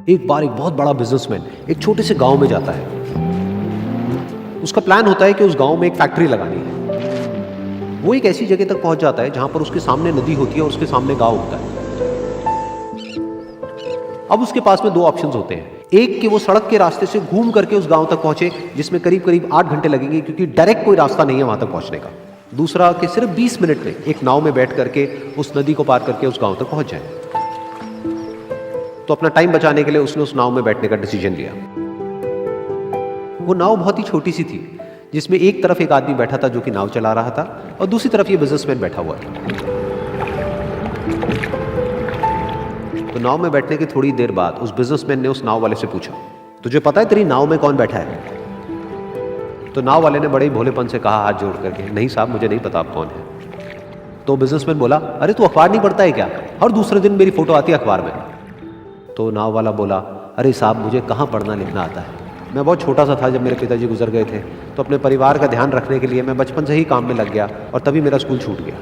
एक बार एक बहुत बड़ा बिजनेसमैन एक छोटे से गांव में जाता है। उसका प्लान होता है कि उस गांव में एक फैक्ट्री लगानी है। वो एक ऐसी जगह तक पहुंच जाता है जहां पर उसके सामने नदी होती है और उसके सामने गांव होता है। अब उसके पास में दो ऑप्शंस होते हैं। एक कि वो सड़क के रास्ते से घूम करके उस गांव तक पहुंचे, जिसमें करीब करीब 8 घंटे लगेंगे, क्योंकि डायरेक्ट कोई रास्ता नहीं है वहां तक पहुंचने का। दूसरा कि सिर्फ 20 मिनट में एक नाव में बैठ करके उस नदी को पार करके उस गांव तक पहुंच जाए। तो अपना टाइम बचाने के लिए उसने उस नाव में बैठने का डिसीजन लिया। वो नाव बहुत ही छोटी सी थी, जिसमें एक तरफ एक आदमी बैठा था जो कि नाव चला रहा था और दूसरी तरफ ये बिजनेसमैन बैठा हुआ था। तो नाव में बैठने की थोड़ी देर बाद उस बिजनेसमैन ने उस नाव वाले से पूछा, तुझे पता है तेरी नाव में कौन बैठा है? तो नाव वाले ने बड़े ही भोलेपन से कहा हाथ जोड़ करके, नहीं साहब मुझे नहीं पता आप कौन है। तो बिजनेसमैन बोला, अरे तू अखबार नहीं पढ़ता है क्या? हर दूसरे दिन मेरी फोटो आती है अखबार में। तो नाव वाला बोला, अरे साहब मुझे कहाँ पढ़ना लिखना आता है, मैं बहुत छोटा सा था जब मेरे पिताजी गुजर गए थे, तो अपने परिवार का ध्यान रखने के लिए मैं बचपन से ही काम में लग गया और तभी मेरा स्कूल छूट गया।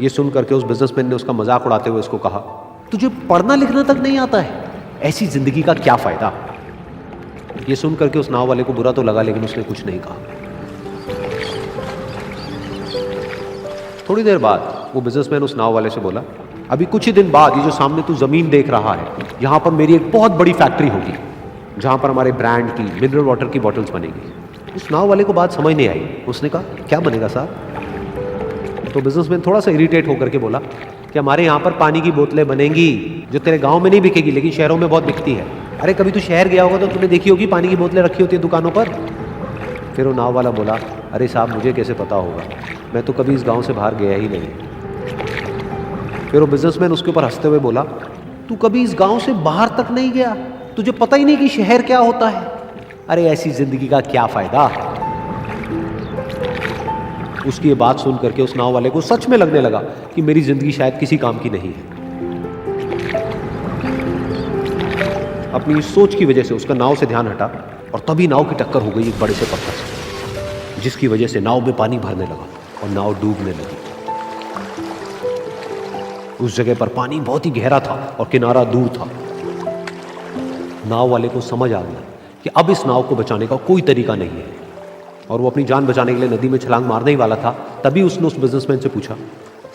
ये सुन करके उस बिजनेसमैन ने उसका मजाक उड़ाते हुए उसको कहा, तुझे पढ़ना लिखना तक नहीं आता है, ऐसी जिंदगी का क्या फायदा? ये सुन करके उस नाव वाले को बुरा तो लगा, लेकिन उसने कुछ नहीं कहा। थोड़ी देर बाद वो बिजनेसमैन उस नाव वाले से बोला, अभी कुछ ही दिन बाद ये जो सामने तू जमीन देख रहा है, यहां पर मेरी एक बहुत बड़ी फैक्ट्री होगी जहां पर हमारे ब्रांड की मिनरल वाटर की बॉटल्स बनेगी। उस नाव वाले को बात समझ नहीं आई। उसने कहा, क्या बनेगा साहब? तो बिजनेसमैन थोड़ा सा इरिटेट होकर के बोला कि हमारे यहाँ पर पानी की बोतलें बनेंगी जो तेरे गांव में नहीं बिकेगी, लेकिन शहरों में बहुत बिकती है। अरे कभी तू शहर गया होगा तो तूने देखी होगी पानी की बोतलें रखी होती है दुकानों पर। फिर वो नाव वाला बोला, अरे साहब मुझे कैसे पता होगा, मैं तो कभी इस गाँव से बाहर गया ही नहीं। फिर वो बिजनेसमैन उसके ऊपर हंसते हुए बोला, तू कभी इस गांव से बाहर तक नहीं गया, तुझे पता ही नहीं कि शहर क्या होता है? अरे ऐसी जिंदगी का क्या फायदा? उसकी ये बात सुन करके उस नाव वाले को सच में लगने लगा कि मेरी जिंदगी शायद किसी काम की नहीं है। अपनी इस सोच की वजह से उसका नाव से ध्यान हटा और तभी नाव की टक्कर हो गई एक बड़े से पत्थर से, जिसकी वजह से नाव में पानी भरने लगा और नाव डूबने लगी। उस जगह पर पानी बहुत ही गहरा था और किनारा दूर था। नाव वाले को समझ आ गया कि अब इस नाव को बचाने का कोई तरीका नहीं है और वो अपनी जान बचाने के लिए नदी में छलांग मारने ही वाला था। तभी उसने उस बिजनेसमैन से पूछा,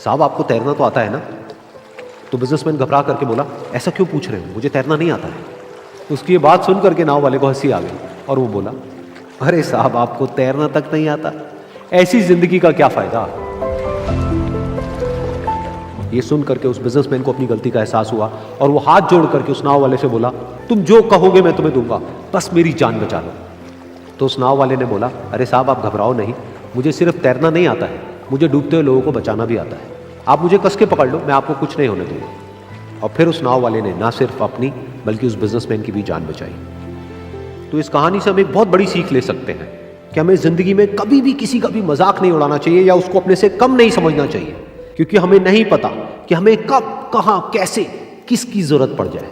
साहब आपको तैरना तो आता है ना? तो बिजनेसमैन घबरा करके बोला, ऐसा क्यों पूछ रहे हो, मुझे तैरना नहीं आता है। उसकी ये बात सुन करके नाव वाले को हंसी आ गई और वो बोला, अरे साहब आपको तैरना तक नहीं आता, ऐसी जिंदगी का क्या फायदा? ये सुन करके उस बिजनेसमैन को अपनी गलती का एहसास हुआ और वो हाथ जोड़ करके उस नाव वाले से बोला, तुम जो कहोगे मैं तुम्हें दूंगा, बस मेरी जान बचा लो। तो उस नाव वाले ने बोला, अरे साहब आप घबराओ नहीं, मुझे सिर्फ तैरना नहीं आता है, मुझे डूबते हुए लोगों को बचाना भी आता है। आप मुझे कस के पकड़ लो, मैं आपको कुछ नहीं होने दूंगा। और फिर उस नाव वाले ने ना सिर्फ अपनी बल्कि उस बिजनेसमैन की भी जान बचाई। तो इस कहानी से हम एक बहुत बड़ी सीख ले सकते हैं कि हमें जिंदगी में कभी भी किसी का भी मजाक नहीं उड़ाना चाहिए या उसको अपने से कम नहीं समझना चाहिए, क्योंकि हमें नहीं पता कि हमें कब, कहां, कैसे, किसकी जरूरत पड़ जाए।